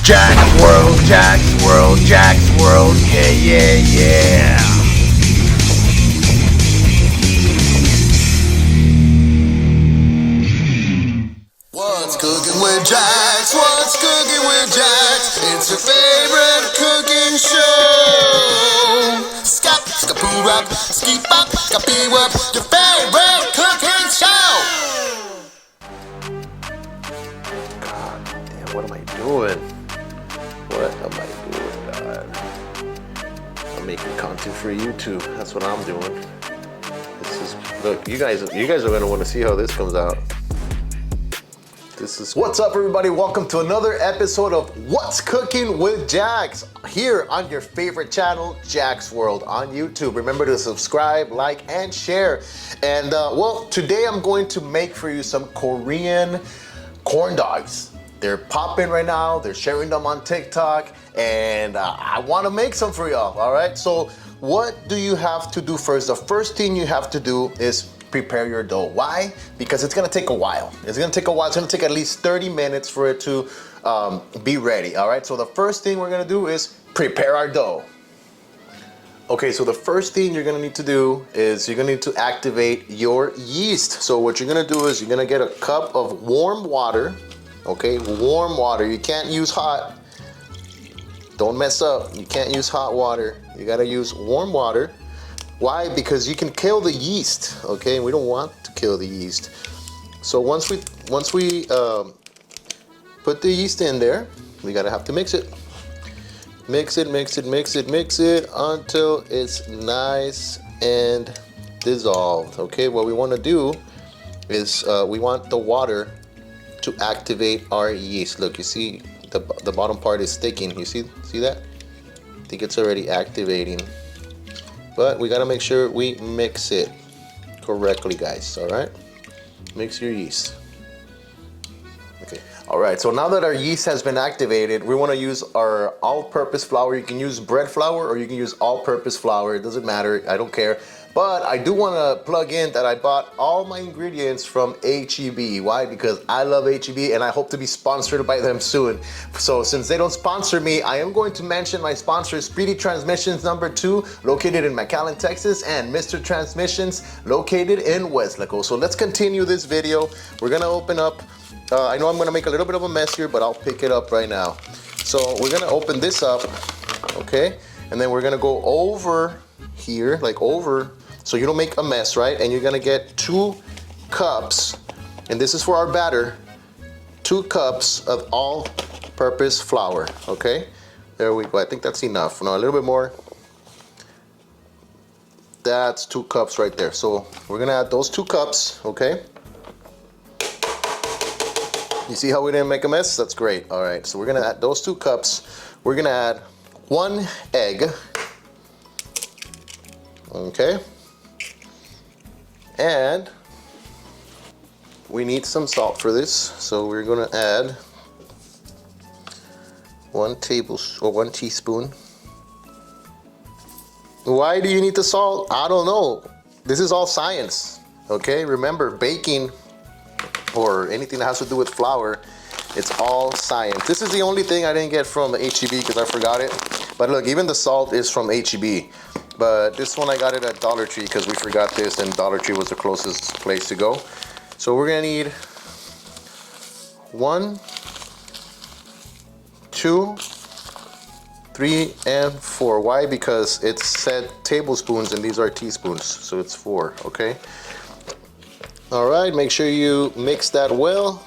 Jaxx World, Jaxx World, Jaxx World, yeah, yeah, yeah. What's cooking with Jaxx? What's cooking with Jaxx? It's your favorite cooking show. Skap, skapoo rap, ski pop, skapee wap, your favorite cooking show. God damn, what am I doing? What am I doing, God? I'm making content for YouTube. That's what I'm doing. This is, look, you guys are gonna want to see how this comes out. What's up, everybody? Welcome to another episode of What's Cooking with Jaxx here on your favorite channel, Jaxx World on YouTube. Remember to subscribe, like, and share. And well, today I'm going to make for you some Korean corn dogs. They're popping right now. They're sharing them on TikTok, and I want to make some for y'all. All right. So what do you have to do first? The first thing you have to do is prepare your dough. Why? Because it's gonna take a while. It's gonna take a while. It's gonna take at least 30 minutes for it to be ready. All right. So the first thing we're gonna do is prepare our dough. Okay, so the first thing you're gonna need to do is you're gonna need to activate your yeast. So what you're gonna do is you're gonna get a cup of warm water. Okay, warm water. You can't use hot. Don't mess up. You can't use hot water. You gotta use warm water. Why? Because you can kill the yeast. Okay, we don't want to kill the yeast. So once we put the yeast in there, we gotta have to mix it. Mix it until it's nice and dissolved. Okay, what we want to do is we want the water to activate our yeast. Look, you see the bottom part is sticking. You see that? I think it's already activating. But we gotta make sure we mix it correctly, guys. All right, mix your yeast. Okay. All right. So now that our yeast has been activated, we want to use our all-purpose flour. You can use bread flour or you can use all-purpose flour. It doesn't matter. I don't care. But I do want to plug in that I bought all my ingredients from H-E-B. Why? Because I love H-E-B and I hope to be sponsored by them soon. So since they don't sponsor me, I am going to mention my sponsor, Speedy Transmissions #2, located in McAllen, Texas, and Mr. Transmissions, located in Weslaco. So let's continue this video. We're going to open up. I know I'm going to make a little bit of a mess here, but I'll pick it up right now. So we're going to open this up, okay? And then we're going to go over here, like over, so you don't make a mess, right? And you're gonna get 2 cups, and this is for our batter, 2 cups of all-purpose flour, okay? There we go. I think that's enough. Now a little bit more. That's 2 cups right there. So we're gonna add those 2 cups, okay? You see how we didn't make a mess? That's great. All right, so we're gonna add those 2 cups. We're gonna add 1 egg. Okay, and we need some salt for this, so we're gonna add 1 teaspoon. Why do you need the salt? I don't know. This is all science. Okay, remember, baking or anything that has to do with flour, it's all science. This is the only thing I didn't get from H-E-B because I forgot it. But look, even the salt is from H-E-B. But this one I got it at Dollar Tree because we forgot this, and Dollar Tree was the closest place to go. So we're gonna need 1, 2, 3, and 4. Why? Because it said tablespoons and these are teaspoons, so it's 4. Okay. All right. Make sure you mix that well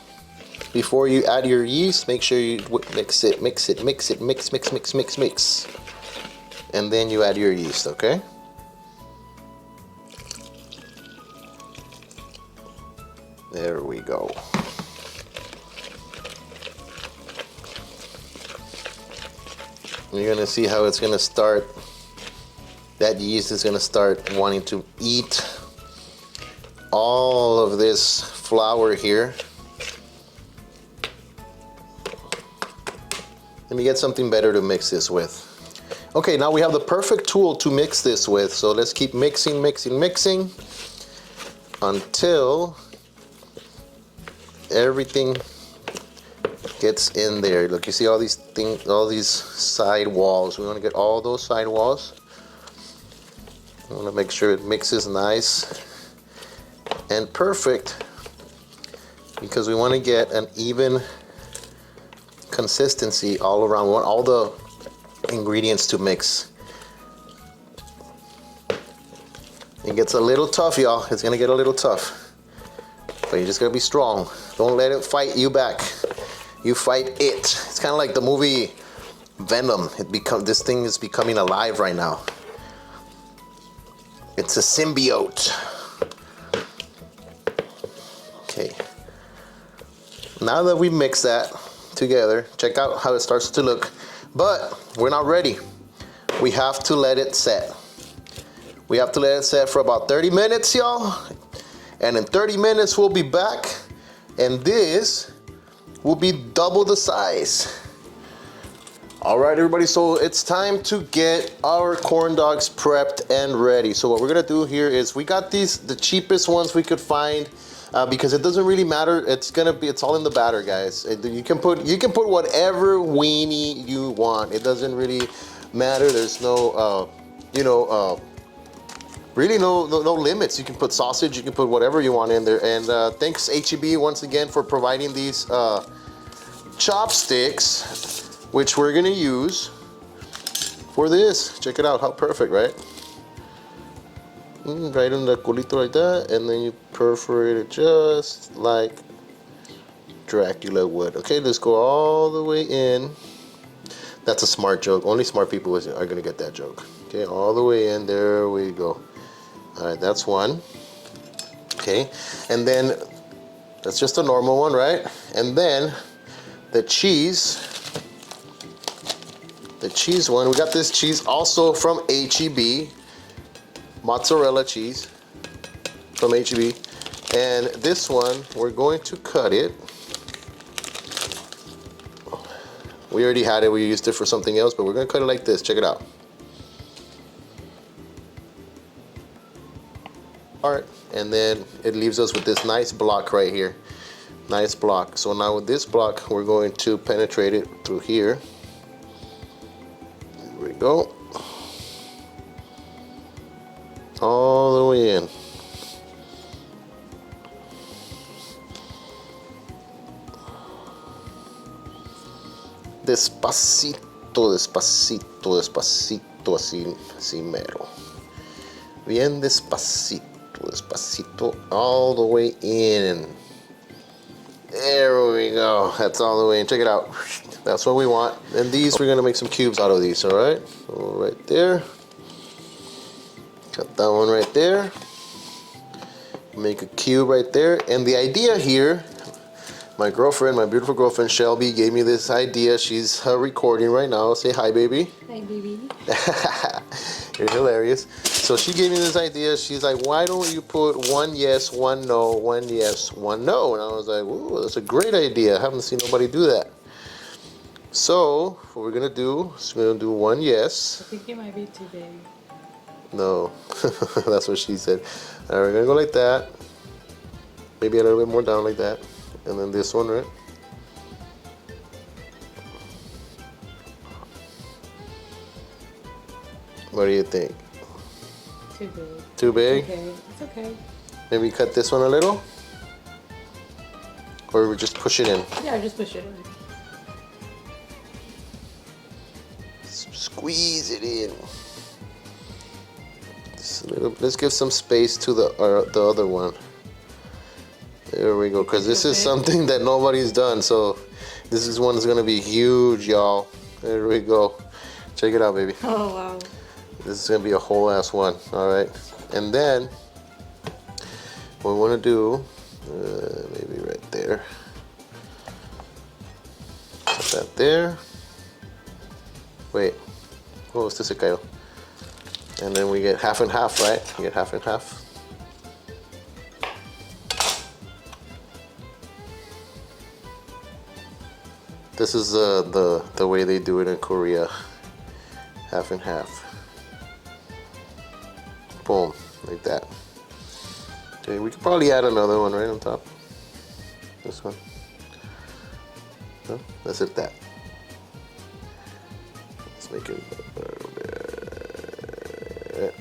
before you add your yeast. Make sure you mix it, mix, and then you add your yeast. Okay. There we go. You're gonna see how it's gonna start. That yeast is gonna start wanting to eat all of this flour here. Let me get something better to mix this with. Okay, now we have the perfect tool to mix this with. So let's keep mixing until everything gets in there. Look, you see all these things, all these side walls. We want to get all those side walls. I want to make sure it mixes nice and perfect, because we want to get an even consistency all around. We want all the ingredients to mix. It gets a little tough, y'all. It's gonna get a little tough, but you just gotta be strong. Don't let it fight you back. You fight it. It's kind of like the movie Venom. This thing is becoming alive right now. It's a symbiote. Okay. Now that we mix that together, check out how it starts to look. But we're not ready. We have to let it set. We have to let it set for about 30 minutes, y'all. And in 30 minutes, we'll be back. And this will be double the size. All right, everybody, so it's time to get our corn dogs prepped and ready. So what we're gonna do here is, we got these, the cheapest ones we could find, because it doesn't really matter. It's all in the batter, guys. You can put whatever weenie you want. It doesn't really matter. There's no, really no limits. You can put sausage, you can put whatever you want in there. And thanks HEB once again for providing these chopsticks, which we're gonna use for this. Check it out, how perfect, right? Right in the culito like that, and then you perforate it just like Dracula would. Okay, let's go all the way in. That's a smart joke. Only smart people are gonna get that joke. Okay, all the way in. There we go. All right, that's one. Okay, and then that's just a normal one, right? And then the cheese one. We got this cheese also from HEB, mozzarella cheese from HEB. And this one, we're going to cut it. We already had it, we used it for something else, but we're gonna cut it like this. Check it out. All right, and then it leaves us with this nice block right here. Nice block. So now with this block, we're going to penetrate it through here. There we go. All the way in. Despacito, despacito, despacito, así mero. Bien despacito, despacito, all the way in. There we go. That's all the way in. Check it out. That's what we want. And these, we're gonna make some cubes out of these, all right? So right there. Got that one right there. Make a cube right there. And the idea here, my girlfriend, my beautiful girlfriend Shelby, gave me this idea. She's recording right now. Say hi, baby. Hi, baby. You're hilarious. So she gave me this idea. She's like, why don't you put one yes, one no, one yes, one no? And I was like, ooh, that's a great idea. I haven't seen nobody do that. So what we're gonna do is we're gonna do one yes. I think it might be too big. No, that's what she said. All right, we're gonna go like that. Maybe a little bit more down like that. And then this one, right? What do you think? Too big. Too big? Okay, it's okay. Maybe cut this one a little? Or we just push it in? Yeah, just push it in. Squeeze it in. Just a little, let's give some space to the other one. There we go, because this is something that nobody's done. So this is one that's gonna be huge, y'all. There we go. Check it out, baby. Oh, wow. This is gonna be a whole ass one, all right? And then what we wanna do, maybe right there. Put that there. Wait, oh, este se cayó. And then we get half and half, right? We get half and half. This is the way they do it in Korea. Half and half. Boom, like that. Okay, we could probably add another one right on top. This one. No? That's it. That. Let's make it a little bit.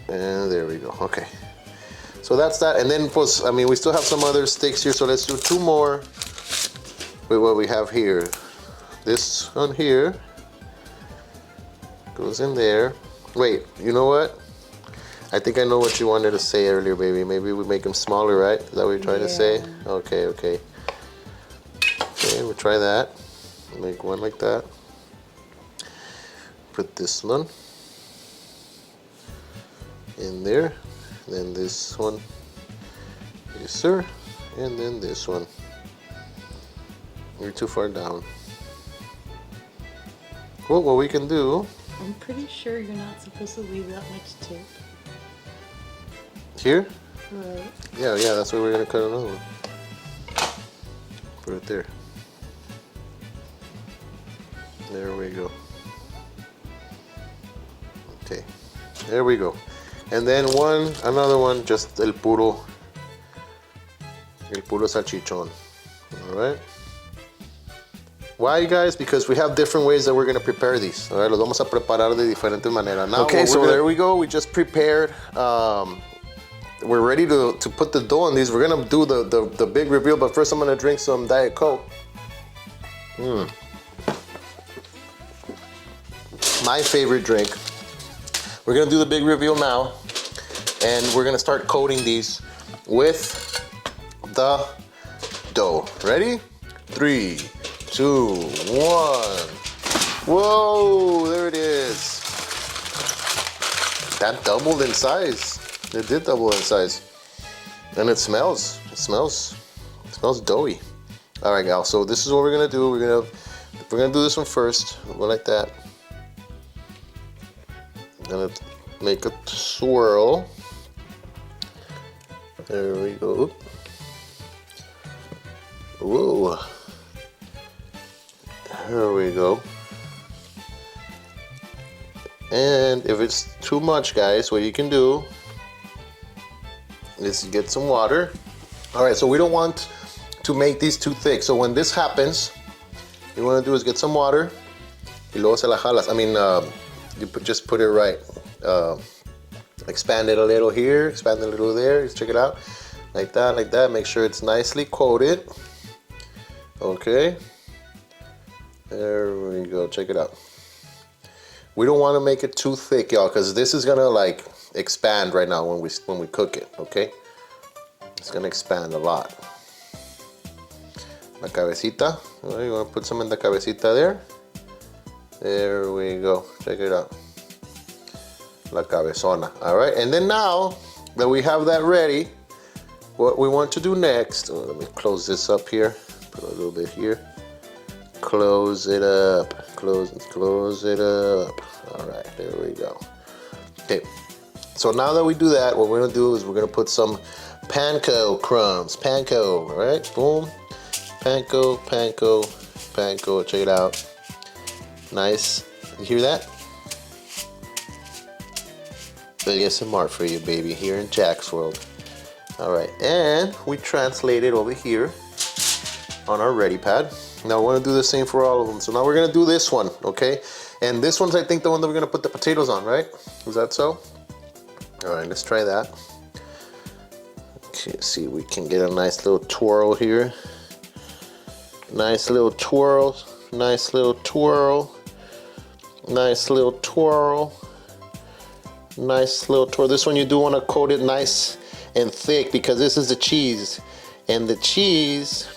And there we go. Okay. So that's that. And then, pues, I mean, we still have some other sticks here. So let's do 2 more with what we have here. This one here goes in there. Wait, you know what? I think I know what you wanted to say earlier, baby. Maybe we make them smaller, right? Is that what you're trying to say? Okay, okay. Okay, we'll try that. Make one like that. Put this one in there. Then this one. Yes, sir. And then this one. You're too far down. Well, what we can do... I'm pretty sure you're not supposed to leave that much tip. Here? Right. Yeah, that's where we're gonna cut another one. Put it there. There we go. Okay, there we go. And then another one, just el puro salchichón. All right. Why, guys? Because we have different ways that we're gonna prepare these. All right, los vamos a preparar de diferentes maneras. Now, okay, so there we go. We just prepared. We're ready to put the dough on these. We're gonna do the big reveal, but first I'm gonna drink some Diet Coke. My favorite drink. We're gonna do the big reveal now, and we're gonna start coating these with the dough. Ready? 3, 2, 1. Whoa, there it is. That doubled in size. It did double in size. And it smells doughy. All right, gal, so this is what we're gonna do. We're gonna do this one first. Go like that. Gonna make a swirl. There we go. Whoa. There we go. And if it's too much, guys, what you can do is get some water. All right, so we don't want to make these too thick. So when this happens, you want to do is get some water. Y luego se la jalas. I mean, just put it right. Expand it a little here, expand it a little there. Just check it out. Like that, like that. Make sure it's nicely coated. Okay. There we go. Check it out. We don't want to make it too thick, y'all, because this is gonna like expand right now when we cook it. Okay. It's gonna expand a lot. La cabecita. Right, you want to put some in the cabecita there. There we go. Check it out. La cabezona. All right, and then now that we have that ready, what we want to do next, let me close this up here, put a little bit here, close it up, close it up. All right, there we go. Okay, so now that we do that, what we're gonna do is we're gonna put some panko crumbs, panko, all right, boom, panko, panko, panko, check it out. Nice, you hear that? ASMR for you, baby, here in Jaxx world. All right, and we translate it over here on our ready pad. Now we want to do the same for all of them. So now we're gonna do this one, okay? And this one's, I think, the one that we're gonna put the potatoes on, right? Is that so? All right, let's try that. Okay, see if we can get a nice little twirl here. Nice little twirl, nice little twirl, nice little twirl. Nice little twirl. This one you do want to coat it nice and thick because this is the cheese, and the cheese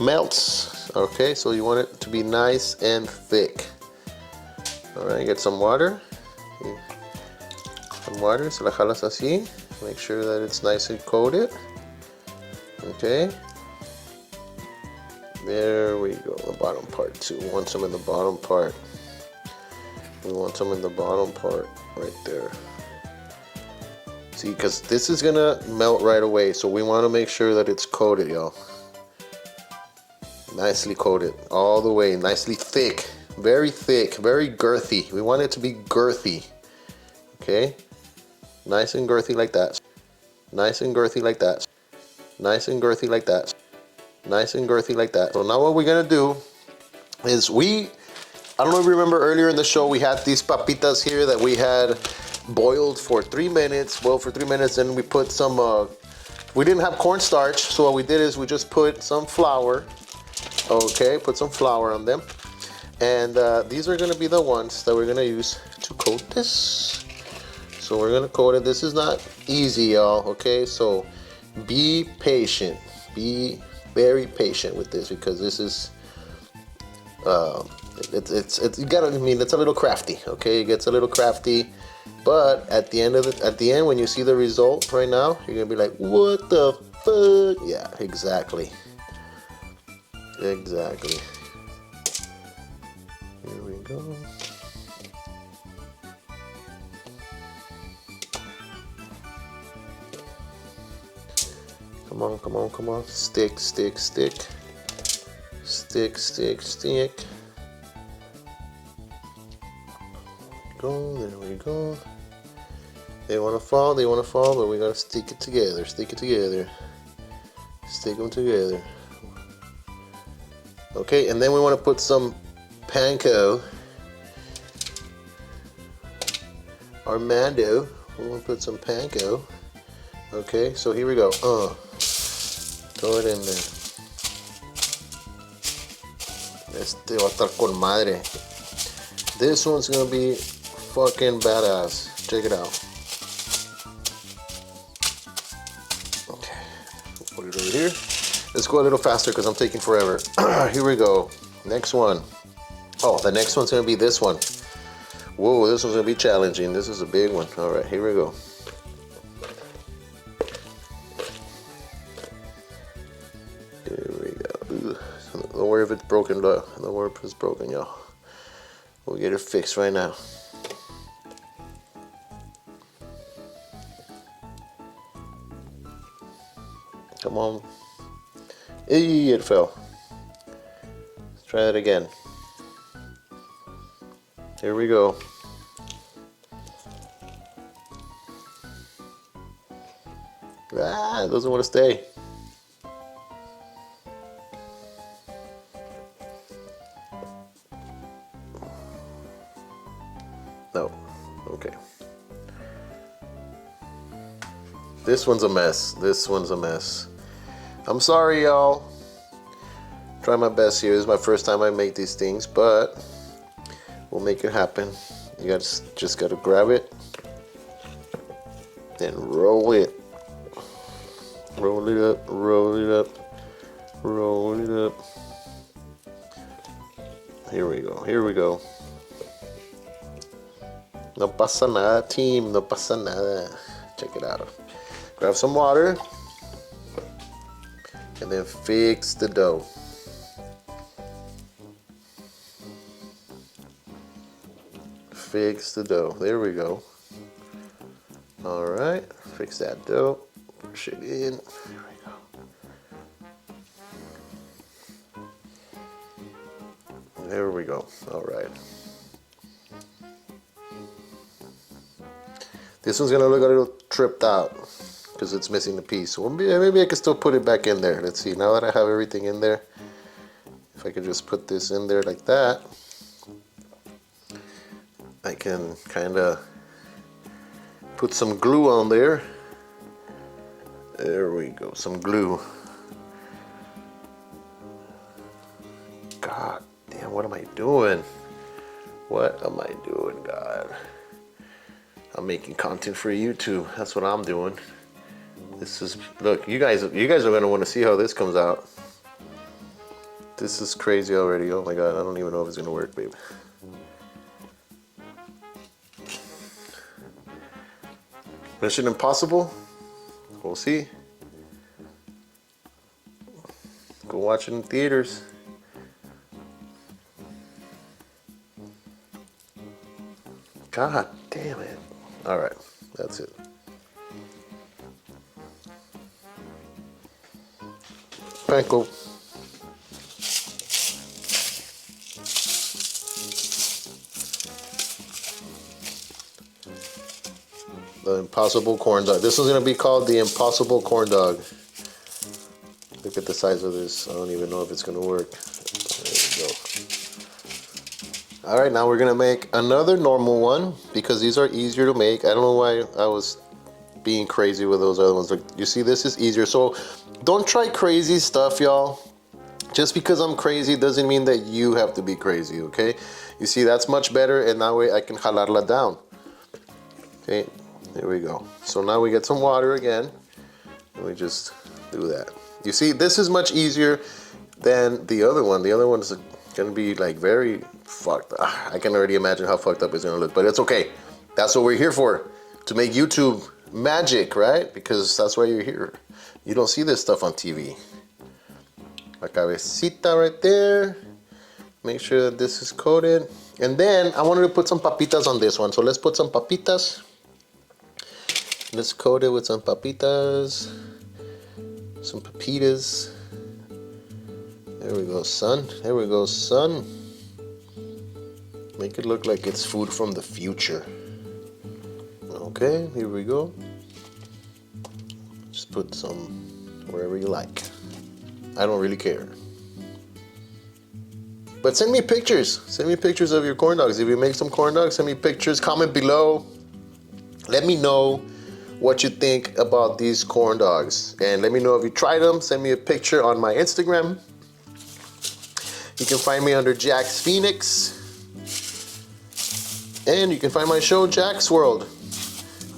melts. Okay, so you want it to be nice and thick. All right, get some water. Some water. Se la jalas así. Make sure that it's nicely coated. Okay. There we go. The bottom part too. We want some in the bottom part. We want some in the bottom part. Right there. See, because this is gonna melt right away, so we want to make sure that it's coated, y'all. Nicely coated all the way, nicely thick, very girthy. We want it to be girthy. Okay, nice and girthy like that. Nice and girthy like that. Nice and girthy like that. Nice and girthy like that. So now what we're gonna do is I don't know if you remember earlier in the show, we had these papitas here that we had boiled for 3 minutes, and we put some, we didn't have cornstarch, so what we did is we just put some flour, okay, put some flour on them. And these are gonna be the ones that we're gonna use to coat this. So we're gonna coat it. This is not easy, y'all, okay? So be patient, be very patient with this because this is, it's you gotta, I mean, it's a little crafty, okay? It gets a little crafty, but at the end when you see the result right now, you're gonna be like, what the fuck? Yeah, exactly. Exactly. Here we go. Come on, come on, come on. Stick, stick, stick. Stick, stick, stick. Go, there we go. They want to fall, but we gotta stick it together, stick it together. Stick them together. Okay, and then we want to put some panko. Armando, we want to put some panko. Okay, so here we go. Throw it in there. Este va a estar con madre. This one's gonna be fucking badass. Check it out. Okay, put it over here. Let's go a little faster because I'm taking forever. Here we go. Next one. Oh, the next one's gonna be this one. Whoa, this one's gonna be challenging. This is a big one. All right, here we go. Here we go. Don't worry if it's broken, though. Don't worry if it's broken, y'all. We'll get it fixed right now. Come on. Eee, it fell. Let's try that again. Here we go. Ah, it doesn't want to stay. No. Okay. This one's a mess. This one's a mess. I'm sorry, y'all. Try my best here. This is my first time I make these things, but we'll make it happen. You guys just gotta grab it and roll it. Roll it up, roll it up, roll it up. Here we go, here we go. No pasa nada, team, no pasa nada. Check it out. Grab some water and then fix the dough. Fix the dough. There we go. All right, fix that dough. Push it in. There we go. There we go. All right. This one's gonna look a little tripped out because it's missing a piece. So maybe I can still put it back in there. Let's see. Now that I have everything in there, if I could just put this in there like that, I can kind of put some glue on there. There we go, some glue. God damn, what am I doing? What am I doing, God? I'm making content for YouTube. That's what I'm doing. This is, look, you guys are gonna want to see how this comes out. This is crazy already. Oh my God, I don't even know if it's gonna work, babe. Mission Impossible? We'll see. Go watch it in theaters. God damn it. Alright, that's it. Panko. The Impossible Corn Dog. This is going to be called the Impossible Corn Dog. Look at the size of this. I don't even know if it's going to work. There we go. All right, now we're gonna make another normal one because these are easier to make. I don't know why I was being crazy with those other ones. Like, you see, this is easier. So don't try crazy stuff, y'all. Just because I'm crazy doesn't mean that you have to be crazy, okay? You see, that's much better, and that way I can jalarla down. Okay, there we go. So now we get some water again, and we just do that. You see, this is much easier than the other one. The other one's gonna be like very fucked. I can already imagine how fucked up it's gonna look, but it's okay. That's what we're here for, to make YouTube magic, right? Because that's why you're here. You don't see this stuff on TV. La cabecita right there. Make sure that this is coated. And then I wanted to put some papitas on this one. So let's put some papitas. Let's coat it with some papitas. Some papitas. There we go, son. There we go, son. Make it look like it's food from the future. Okay, here we go. Just put some wherever you like. I don't really care. But send me pictures. Send me pictures of your corn dogs. If you make some corn dogs, send me pictures. Comment below. Let me know what you think about these corn dogs. And let me know if you tried them. Send me a picture on my Instagram. You can find me under Jaxx Phoenix. And you can find my show, Jaxx World.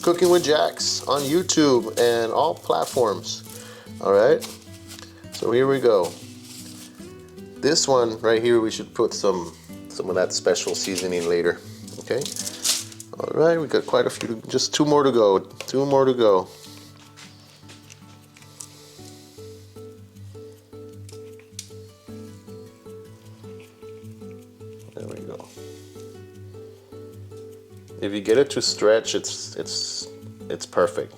Cooking with Jaxx on YouTube and all platforms. All right. So here we go. This one right here, we should put some of that special seasoning later. Okay. All right, we got quite a few. Just 2 more to go. 2 more to go. There we go. If you get it to stretch, it's perfect.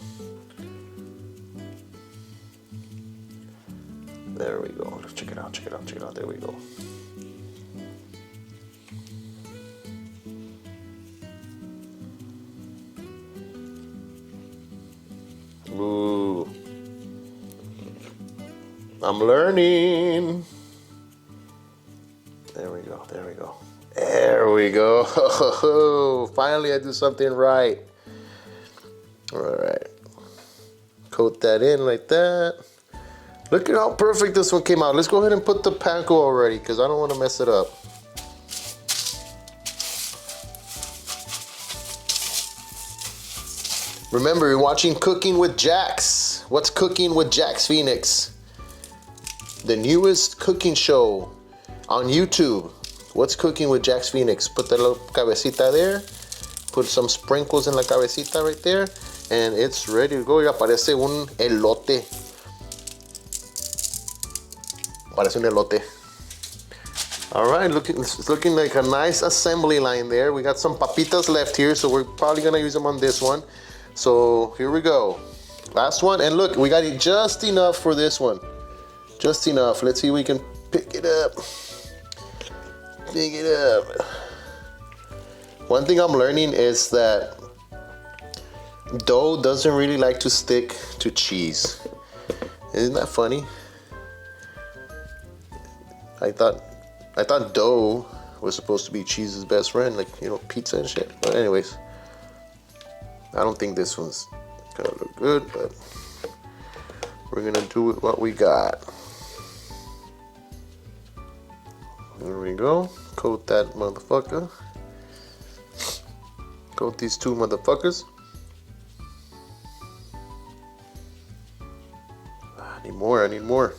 There we go. Check it out, check it out, check it out. There we go. Ooh. I'm learning. There we go, there we go. There we go. Finally I do something right. All right. Coat that in like that. Look at how perfect this one came out. Let's go ahead and put the panko already because I don't want to mess it up. Remember, you're watching Cooking with Jaxx. What's Cooking with Jaxx Phoenix? The newest cooking show on YouTube. What's Cooking with Jaxx Phoenix? Put that little cabecita there. Put some sprinkles in la cabecita right there. And it's ready to go. Ya parece un elote. Parece un elote. All right, it's looking like a nice assembly line there. We got some papitas left here, so we're probably gonna use them on this one. So here we go. Last one, and look, we got it just enough for this one. Just enough. Let's see if we can pick it up. Pick it up. One thing I'm learning is that dough doesn't really like to stick to cheese. Isn't that funny? I thought dough was supposed to be cheese's best friend, like, you know, pizza and shit. But anyways, I don't think this one's gonna look good, but we're gonna do with what we got. There we go. Coat that motherfucker. Coat these 2 motherfuckers. I need more, I need more.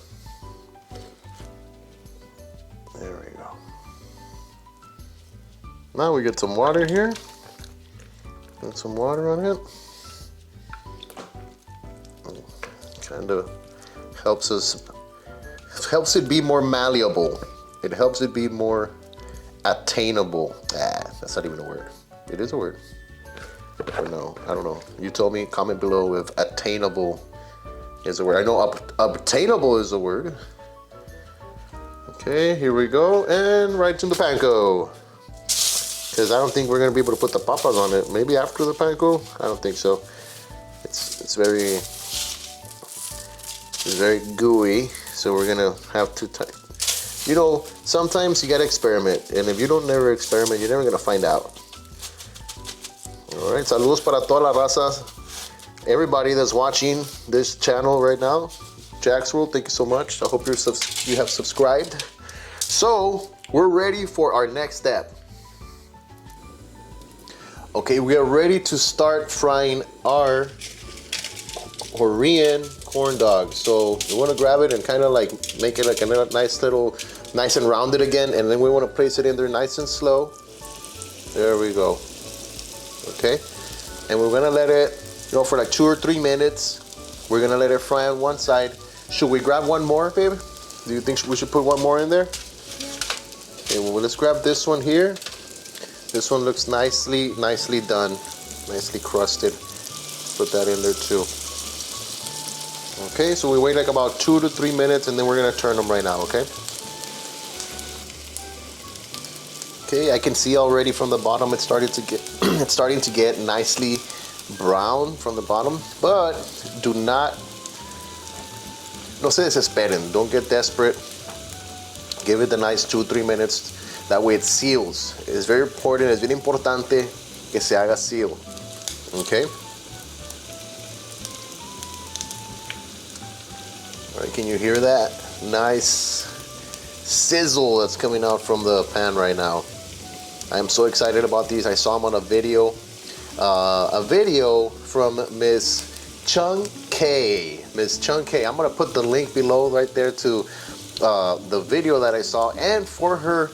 There we go. Now we get some water here. Put some water on it. Kind of helps it be more malleable. It helps it be more attainable. That's not even a word. It is a word. Or no, I don't know. You told me, comment below if attainable is a word. I know obtainable is a word. Okay, here we go, and right to the panko. Because I don't think we're gonna be able to put the papas on it. Maybe after the panko? I don't think so. It's very gooey, so we're gonna have to you know, sometimes you gotta experiment, and if you don't never experiment, you're never gonna find out. All right, saludos para toda la raza, everybody that's watching this channel right now. Jaxx World, thank you so much. I hope you have subscribed. So we're ready for our next step. Okay, we are ready to start frying our Korean corn dog. So you want to grab it and kind of like make it like a nice and rounded again, and then we want to place it in there nice and slow. There we go. Okay, and we're gonna let it, you know, for like 2 or 3 minutes. We're gonna let it fry on one side. Should we grab one more, babe? Do you think we should put one more in there? Okay, well, let's grab this one here. This one looks nicely done, nicely crusted. Put that in there too. Okay, so we wait like about 2 to 3 minutes, and then we're gonna turn them right now. Okay. Okay, I can see already from the bottom it's starting to get nicely brown from the bottom, but do not. No se desesperen. Don't get desperate. Give it a nice 2-3 minutes. That way it seals. It's very important. Es bien importante que se haga seal. Okay. All right. Can you hear that? Nice sizzle that's coming out from the pan right now. I am so excited about these. I saw them on a video from Miss Chung K. Miss Chung K. I'm gonna put the link below right there to the video that I saw, and for her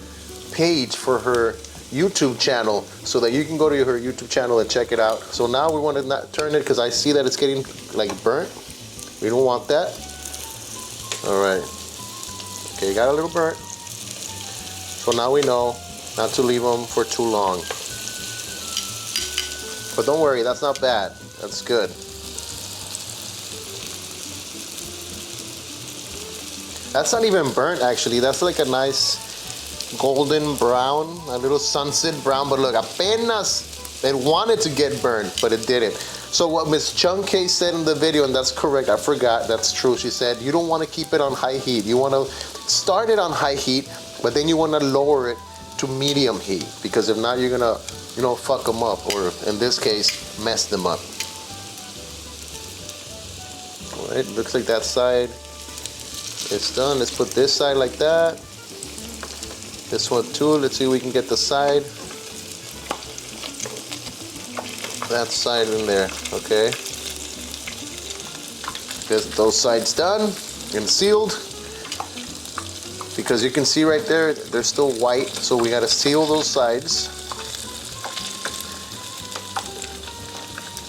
page, for her YouTube channel, so that you can go to her YouTube channel and check it out. So now we want to not turn it because I see that it's getting like burnt. We don't want that. All right. Okay, got a little burnt. So now we know not to leave them for too long. But don't worry, that's not bad. That's good. That's not even burnt, actually. That's like a nice golden brown, a little sunset brown. But look, apenas it wanted to get burned, but it didn't. So what Miss Chung K said in the video, and that's correct, I forgot, that's true. She said you don't want to keep it on high heat. You want to start it on high heat, but then you want to lower it to medium heat, because if not, you're gonna, you know, fuck them up, or in this case, mess them up. All right, looks like that side it's done. Let's put this side like that. This one too. Let's see if we can get the side. That side in there. Okay. Get those sides done and sealed. Because you can see right there, they're still white. So we got to seal those sides.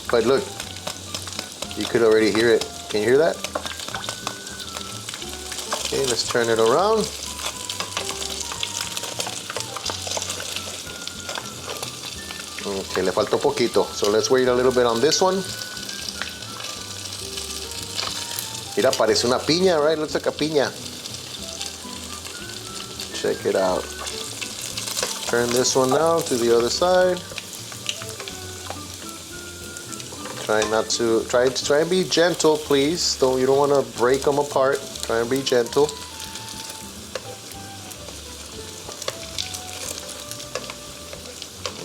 But look, you could already hear it. Can you hear that? Okay, let's turn it around. Okay, le faltó poquito. So let's wait a little bit on this one. Mira, parece una piña, right? Looks like a piña. Check it out. Turn this one now to the other side. Try and be gentle, please. You don't want to break them apart. Try and be gentle.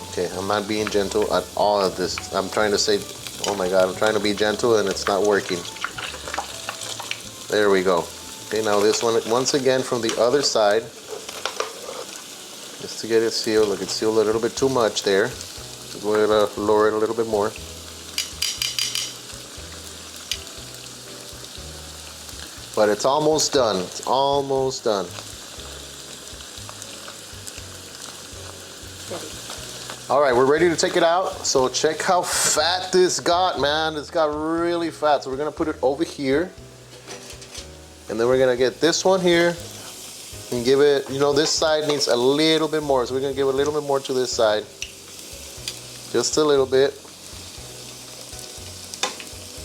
Okay, I'm not being gentle at all at this. I'm trying to say, oh my God, I'm trying to be gentle and it's not working. There we go. Okay, now this one, once again from the other side, just to get it sealed. Look, it's sealed a little bit too much there. We're gonna lower it a little bit more. But it's almost done. It's almost done. All right, we're ready to take it out. So check how fat this got, man. It's got really fat. So we're gonna put it over here. And then we're gonna get this one here and give it, you know, this side needs a little bit more. So we're gonna give a little bit more to this side. Just a little bit.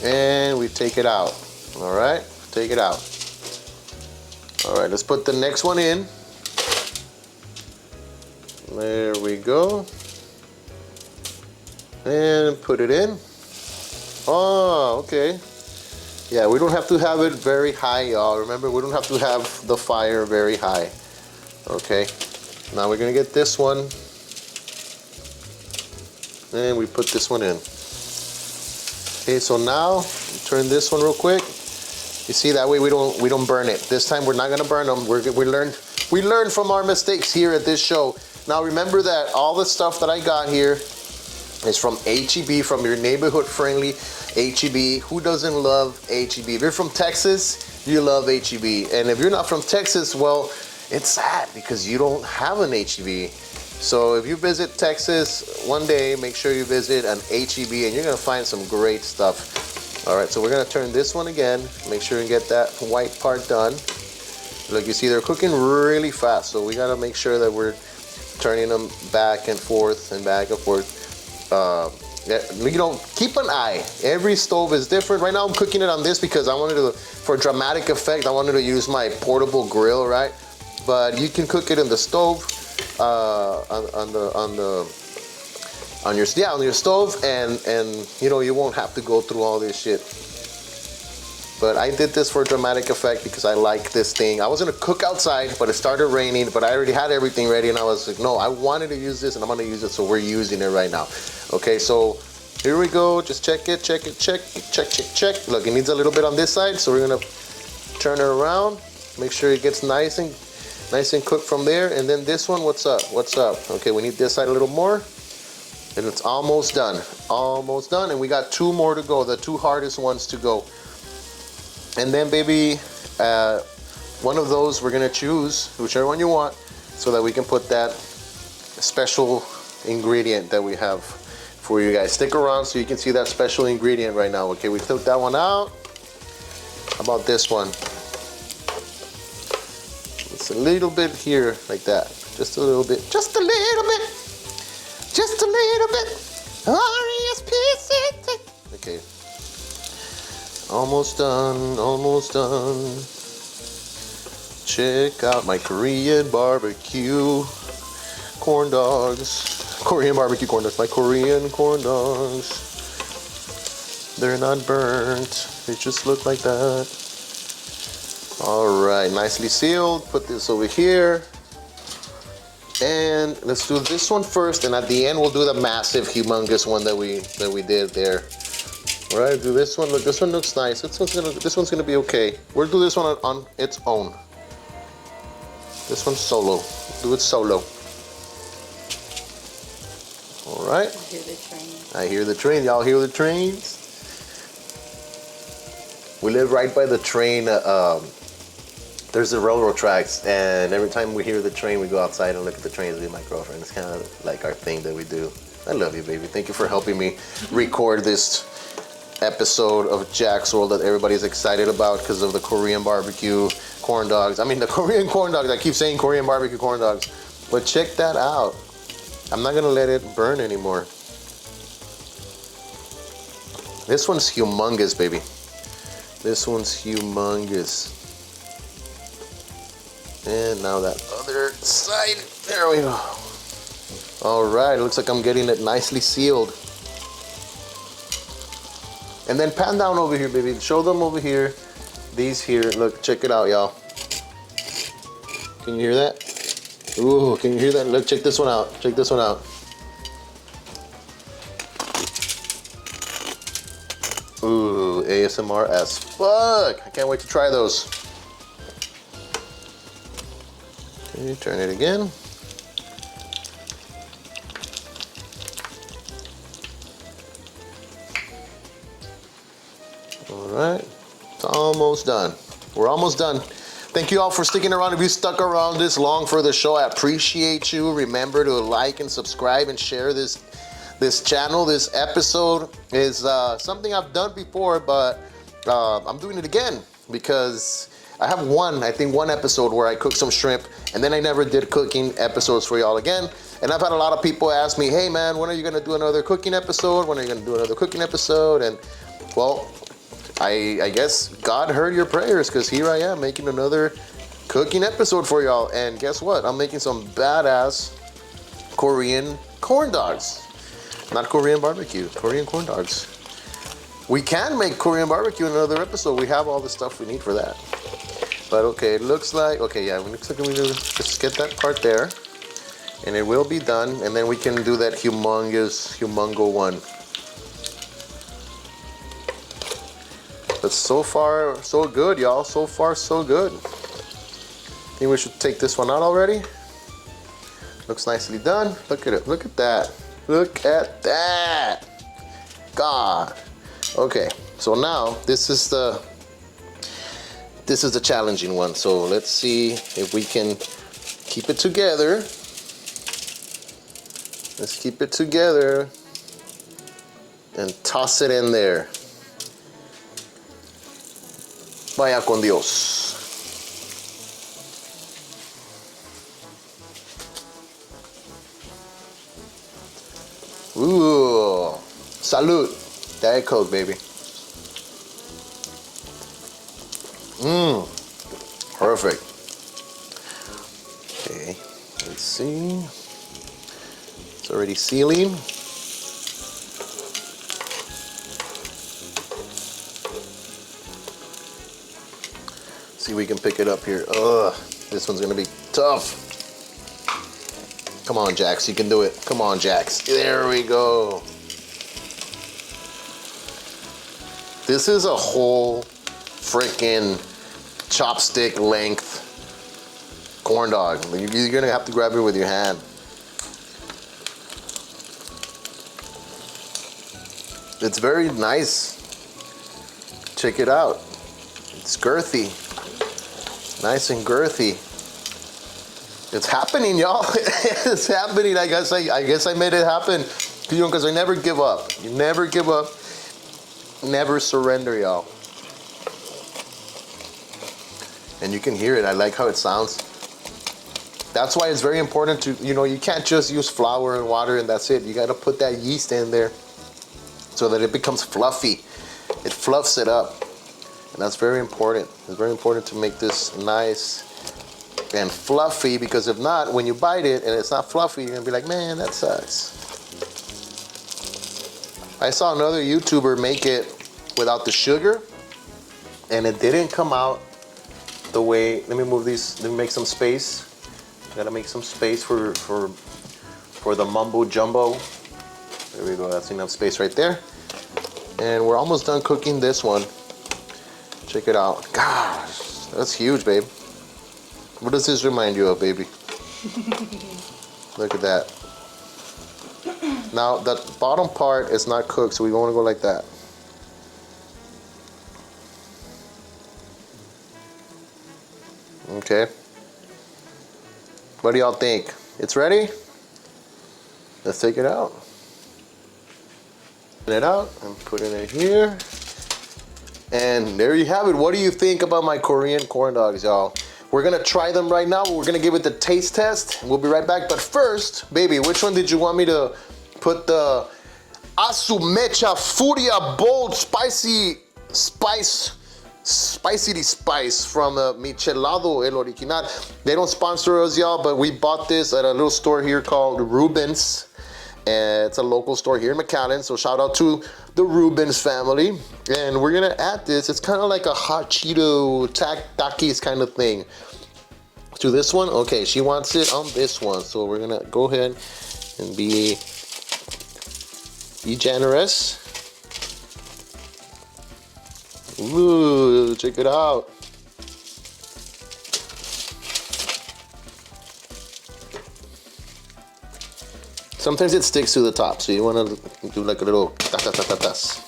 And we take it out. All right, take it out. All right, let's put the next one in. There we go. And put it in. Oh, okay. Yeah, we don't have to have it very high, y'all. Remember, we don't have to have the fire very high. Okay, now we're gonna get this one, and we put this one in. Okay, so now turn this one real quick. You see, that way we don't burn it. This time we're not gonna burn them. We learn from our mistakes here at this show. Now remember that all the stuff that I got here is from HEB, from your neighborhood friendly HEB. Who doesn't love HEB? If you're from Texas, you love HEB. And if you're not from Texas, well, it's sad because you don't have an HEB. So if you visit Texas one day, make sure you visit an HEB and you're gonna find some great stuff. All right, so we're gonna turn this one again. Make sure you get that white part done. Look, you see they're cooking really fast, so we gotta make sure that we're turning them back and forth and back and forth. You know, keep an eye. Every stove is different. Right now I'm cooking it on this because I wanted to, for dramatic effect, I wanted to use my portable grill, right? But you can cook it in the stove, on your stove, and you know, you won't have to go through all this shit. But I did this for dramatic effect because I like this thing. I was gonna cook outside, but it started raining, but I already had everything ready, and I was like, no, I wanted to use this, and I'm gonna use it, so we're using it right now. Okay, so here we go. Just check it, check it, check, check, check, check. Look, it needs a little bit on this side, so we're gonna turn it around. Make sure it gets nice and cooked from there. And then this one, what's up? What's up? Okay, we need this side a little more. And it's almost done. Almost done. And we got 2 more to go, the 2 hardest ones to go. And then, baby, one of those we're gonna choose, whichever one you want, so that we can put that special ingredient that we have for you guys. Stick around so you can see that special ingredient right now. Okay, we took that one out. How about this one? It's a little bit here, like that. Just a little bit. Just a little bit. Just a little bit. R-E-S-P-C-T. Okay. Almost done, almost done. Check out my Korean barbecue corn dogs. Korean barbecue corn dogs. My Korean corn dogs. They're not burnt. They just look like that. All right, nicely sealed. Put this over here. And let's do this one first, and at the end we'll do the massive, humongous one that we did there. All right, do this one. Look, this one looks nice. This one's gonna be okay. We'll do this one on its own. This one's solo. Do it solo. All right. I hear the train. I hear the train. Y'all hear the trains? We live right by the train. There's the railroad tracks, and every time we hear the train, we go outside and look at the trains with my girlfriend. It's kind of like our thing that we do. I love you, baby. Thank you for helping me record this episode of Jaxx World that everybody's excited about because of the Korean barbecue corn dogs. I mean, the Korean corn dogs. I keep saying Korean barbecue corn dogs, but check that out. I'm not gonna let it burn anymore. This one's humongous, baby. This one's humongous. And now that other side. There we go. All right, it looks like I'm getting it nicely sealed. And then pan down over here, baby. Show them over here. These here. Look, check it out, y'all. Can you hear that? Ooh, can you hear that? Look, check this one out. Check this one out. Ooh, ASMR as fuck. I can't wait to try those. Okay, turn it again. All right, it's almost done. We're almost done. Thank you all for sticking around. If you stuck around this long for the show, I appreciate you. Remember to like and subscribe and share this channel. This episode is something I've done before, but I'm doing it again because I have one episode where I cooked some shrimp, and then I never did cooking episodes for y'all again. And I've had a lot of people ask me, hey man, when are you gonna do another cooking episode? When are you gonna do another cooking episode? And well, I guess God heard your prayers, because here I am making another cooking episode for y'all. And guess what? I'm making some badass Korean corn dogs. Not Korean barbecue, Korean corn dogs. We can make Korean barbecue in another episode. We have all the stuff we need for that. But okay, it looks like, okay, yeah, it looks like we just get that part there. And it will be done. And then we can do that humongo one. But so far, so good, y'all. So far, so good. Think we should take this one out already. Looks nicely done. Look at it. Look at that. Look at that. God. Okay. So now this is the challenging one. So let's see if we can keep it together. Let's keep it together and toss it in there. Vaya con Dios. Ooh, salud. Diet Coke, baby. Perfect. Okay, let's see. It's already sealing. See if we can pick it up here. Ugh, this one's gonna be tough. Come on, Jaxx, you can do it. Come on, Jaxx. There we go. This is a whole freaking chopstick length corn dog. You're gonna have to grab it with your hand. It's very nice. Check it out. It's girthy. Nice and girthy. It's happening, y'all. It's happening. I guess I made it happen. You know, because I never give up. You never give up. Never surrender, y'all. And you can hear it. I like how it sounds. That's why it's very important to, you know, you can't just use flour and water and that's it. You got to put that yeast in there so that it becomes fluffy. It fluffs it up. And that's very important. It's very important to make this nice and fluffy, because if not, when you bite it and it's not fluffy, you're gonna be like, man, that sucks. I saw another YouTuber make it without the sugar and it didn't come out the way. Let me move these. Let me make some space. Gotta make some space for the mumbo jumbo. There we go. That's enough space right there. And we're almost done cooking this one. Check it out. Gosh, that's huge, babe. What does this remind you of, baby? Look at that. Now, the bottom part is not cooked, so we want to go like that. Okay. What do y'all think? It's ready? Let's take it out. Put it out and put it in here. And there you have it. What do you think about my Korean corn dogs, y'all? We're gonna try them right now. We're gonna give it the taste test. We'll be right back. But first, baby, which one did you want me to put the Asumecha Furia Bold Spicy Spice from Michelado El Original. They don't sponsor us, y'all, but we bought this at a little store here called Rubens. And it's a local store here in McAllen, so shout out to the Rubens family. And we're gonna add this. It's kind of like a hot Cheeto Takis kind of thing. To this one, okay, she wants it on this one, so we're gonna go ahead and be generous. Ooh, check it out. Sometimes it sticks to the top, so you want to do like a little tas.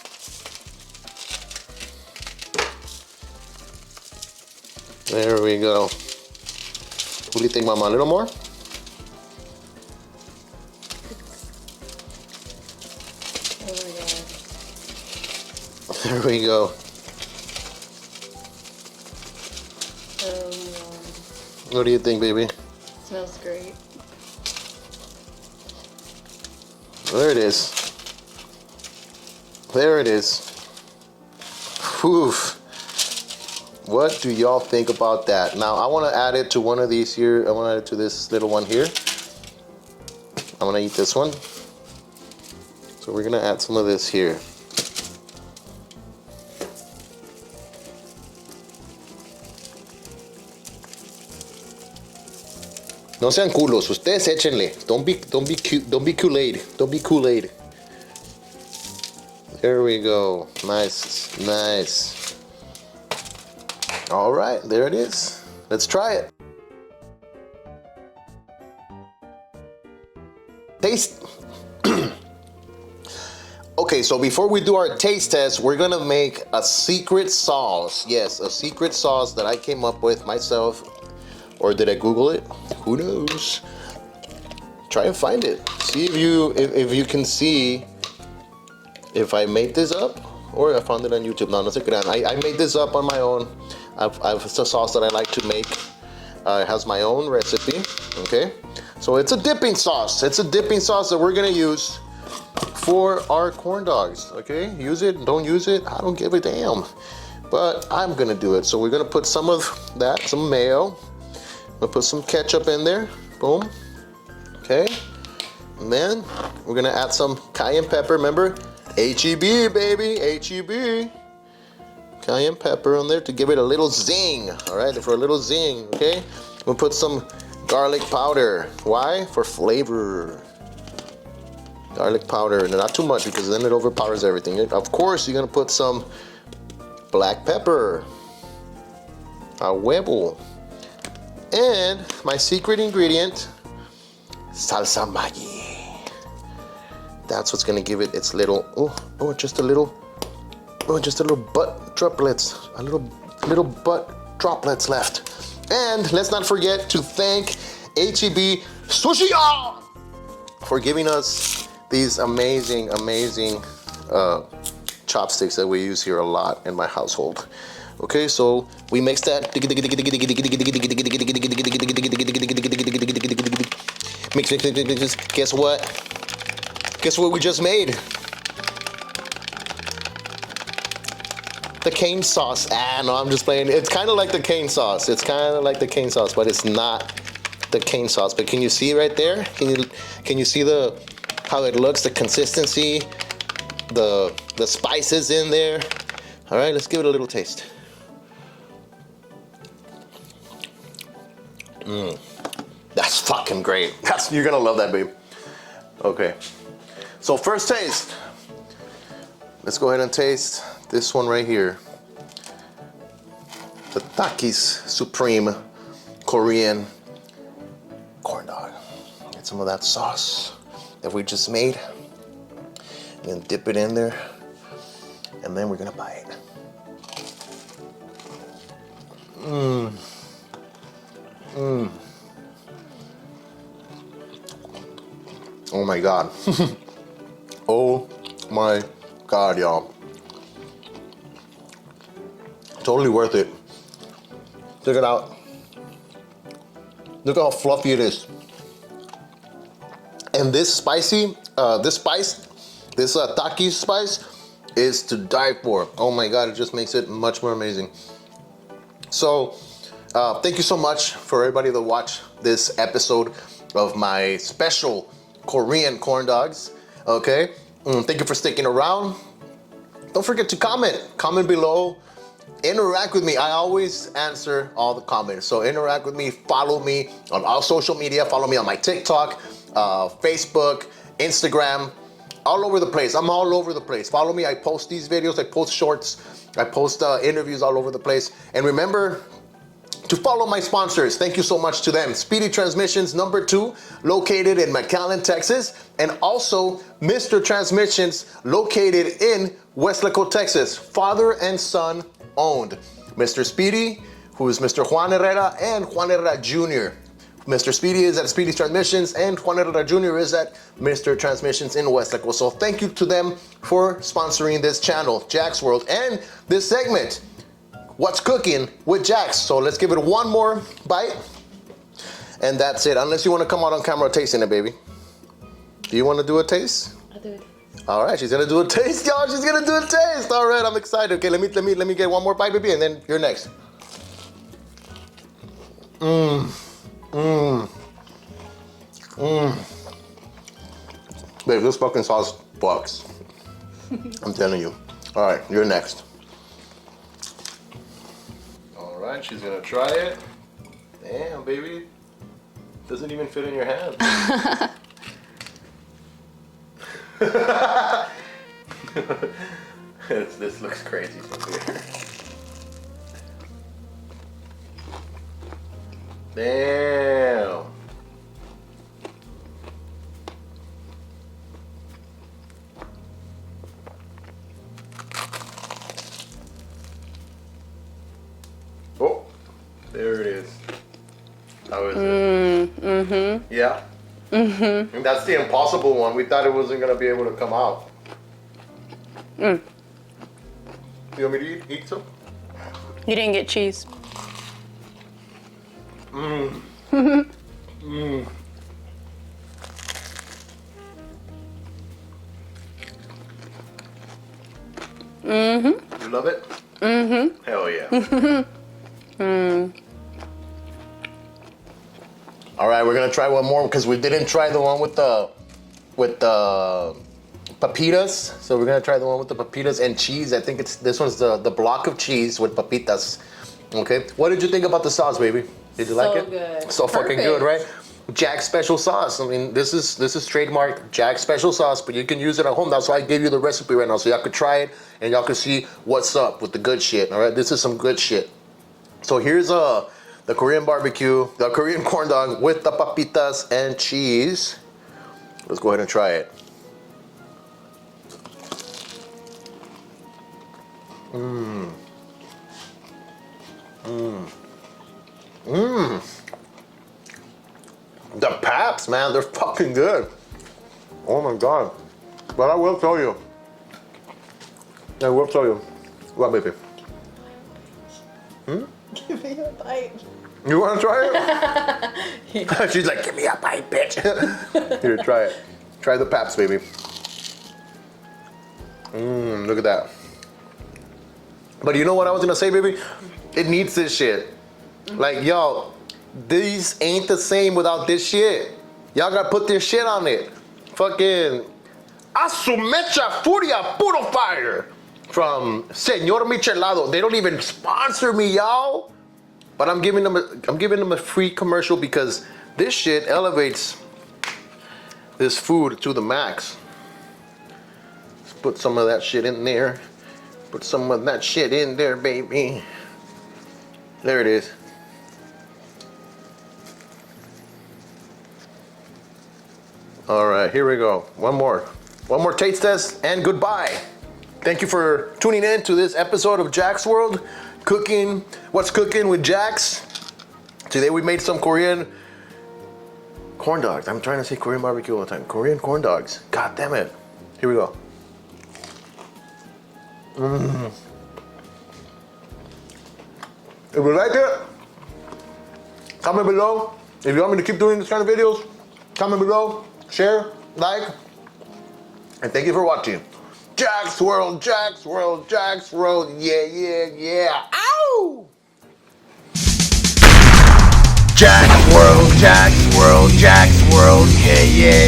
There we go. What do you think, Mama? A little more? Oh my god. There we go. Oh my god. What do you think, baby? Smells great. There it is. There it is. Whew. What do y'all think about that? Now, I want to add it to one of these here. I want to add it to this little one here. I'm going to eat this one. So we're going to add some of this here. No sean culos. Ustedes échenle. Don't be Kool-Aid. Don't be Kool-Aid. There we go. Nice, nice. All right, there it is. Let's try it. Taste. Okay, so before we do our taste test, we're gonna make a secret sauce. Yes, a secret sauce that I came up with myself. Or did I Google it? Who knows? Try and find it. See if you can see if I made this up or I found it on YouTube. No se crean. I made this up on my own. It's a sauce that I like to make. It has my own recipe. Okay, so it's a dipping sauce. It's a dipping sauce that we're gonna use for our corn dogs. Okay, use it, don't use it, I don't give a damn. But I'm gonna do it. So we're gonna put some of that, some mayo. We'll put some ketchup in there. Boom. Okay. And then we're gonna add some cayenne pepper. Remember, HEB, baby, HEB. Cayenne pepper on there to give it a little zing. All right, for a little zing. Okay. We'll put some garlic powder. Why? For flavor. Garlic powder, and not too much because then it overpowers everything. Of course, you're gonna put some black pepper. A huevo. And my secret ingredient, salsa Maggi. That's what's gonna give it its little, just a little butt droplets, a little butt droplets left. And let's not forget to thank HEB Sushi for giving us these amazing chopsticks that we use here a lot in my household. Okay, so we mix that. Mix. Guess what? Guess what we just made? The cane sauce. No, I'm just playing. It's kind of like the cane sauce. But it's not the cane sauce. But can you see right there? Can you see how it looks? The consistency, the spices in there. All right, let's give it a little taste. That's fucking great. You're gonna love that, babe. Okay, so first taste. Let's go ahead and taste this one right here. The Jaxx Supreme Korean corn dog. Get some of that sauce that we just made. And dip it in there. And then we're gonna bite. Oh my God. Oh my God, y'all. Totally worth it. Check it out. Look how fluffy it is. And this Jaxx spice is to die for. Oh my God, it just makes it much more amazing. So, thank you so much for everybody that watched this episode of my special Korean corn dogs. Okay, thank you for sticking around. Don't forget to comment below, interact with me. I always answer all the comments, so interact with me. Follow me on all social media. Follow me on my TikTok, Facebook, Instagram, all over the place. I'm all over the place. Follow me. I post these videos, I post shorts, I post interviews all over the place. And remember to follow my sponsors. Thank you so much to them. Speedy Transmissions #2, located in McAllen, Texas, and also Mr. Transmissions, located in Westlaco, Texas. Father and son owned. Mr. Speedy, who is Mr. Juan Herrera, and Juan Herrera Jr. Mr. Speedy is at Speedy Transmissions, and Juan Herrera Jr. is at Mr. Transmissions in Westlaco. So thank you to them for sponsoring this channel, Jaxx World, and this segment, What's Cooking with Jaxx. So let's give it one more bite, and that's it. Unless you want to come out on camera tasting it, baby. Do you want to do a taste? I'll do it. All right, she's gonna do a taste, y'all. She's gonna do a taste. All right, I'm excited. Okay, let me get one more bite, baby, and then you're next. Babe, this fucking sauce fucks. I'm telling you. All right, you're next. All right, she's gonna try it. Damn, baby. Doesn't even fit in your hand. This looks crazy from here. Damn. Oh, there it is. How is it? Mm-hmm. Yeah. Mm-hmm. And that's the impossible one. We thought it wasn't gonna be able to come out. Mm. You want me to eat some? You didn't get cheese. Mmm. Mmm. Mm-hmm. You love it? Mm-hmm. Hell yeah. All right, we're gonna try one more because we didn't try the one with the papitas. So we're gonna try the one with the papitas and cheese. I think this one's the block of cheese with papitas. Okay. What did you think about the sauce, baby? Did you like it? So good. So fucking good, right? Jaxx special sauce. I mean, this is trademark Jaxx special sauce, but you can use it at home. That's why I gave you the recipe right now, so y'all could try it and y'all could see what's up with the good shit. All right, this is some good shit. So here's the Korean barbecue, the Korean corn dog with the papitas and cheese. Let's go ahead and try it. Mmm. Mmm. Mmm. The Paps, man, they're fucking good. Oh my God. But I will tell you. I will tell you. What, baby? Hmm? Give me a bite. You want to try it? Yeah. She's like, give me a bite, bitch. Here, try it. Try the Paps, baby. Mmm, look at that. But you know what I was gonna say, baby? It needs this shit. Like, yo, these ain't the same without this shit. Y'all gotta put this shit on it. Fucking A su mecha furia puro fire from Señor Michelado. They don't even sponsor me, y'all. But I'm giving them a free commercial because this shit elevates this food to the max. Let's put some of that shit in there. Put some of that shit in there, baby. There it is. All right, here we go. One more taste test and goodbye. Thank you for tuning in to this episode of Jaxx World. What's cooking with Jaxx? Today we made some Korean corn dogs. I'm trying to say Korean barbecue all the time. Korean corn dogs. God damn it. Here we go. Mm. If you like it, comment below. If you want me to keep doing this kind of videos, comment below, share, like, and thank you for watching. Jaxx World, Jaxx World, Jaxx World, yeah, yeah, yeah. Ow! Jaxx World, Jaxx World, Jaxx World, yeah, yeah,